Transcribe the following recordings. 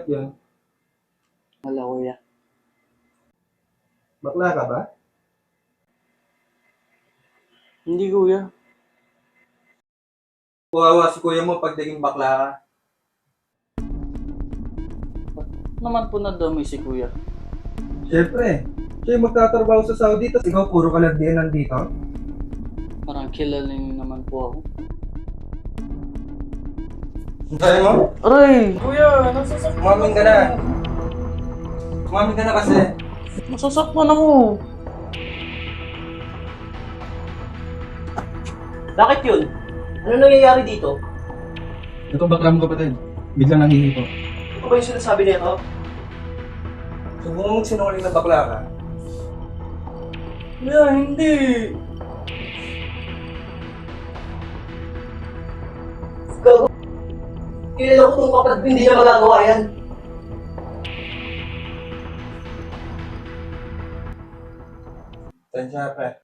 Bakit yun? Wala, kuya. Bakla ka ba? Hindi, kuya. Kuwawa si kuya mo pag naging bakla ka. Naman po nadami si kuya. Siyempre, siya yung magtatrabaho sa Saudi, tapos ikaw puro ka lang din nandito. Parang kilala niyo naman po ako. Ang sabi mo? Aray! Kuya, nasasaktan Umamin ka na. Umamin ka na kasi. Nasasaktan ako. Bakit yun? Ano nangyayari dito? Ito bakla mo kapatid. Biglang nanghihingi ko. Ano ba yung sinasabi nito? Subukan mo magsinungaling na bakla ka. Kuya, hindi. Gago. Kilala ko itong kapatid ko, hindi niya magagawa yan. Tansya pa.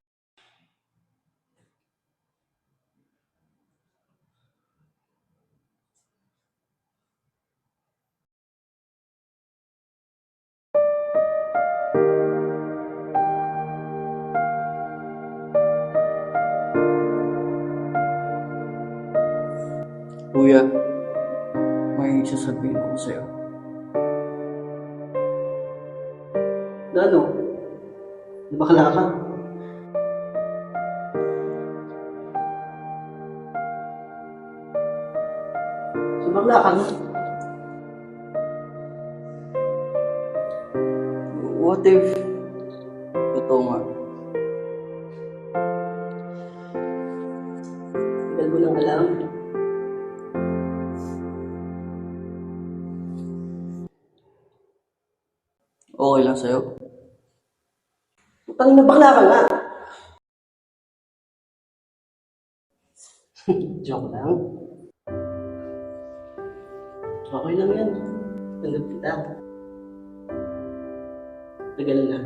Kuya, may sasabihin ko sa'yo. Na ano? Bakla ka? So bakla ka na? What if... Totoo nga. Tagal mo nang alam. Okay lang sa'yo? Putang na bakla ka nga. Joke lang. Okay lang yan. Tanggap kita. Tagal na.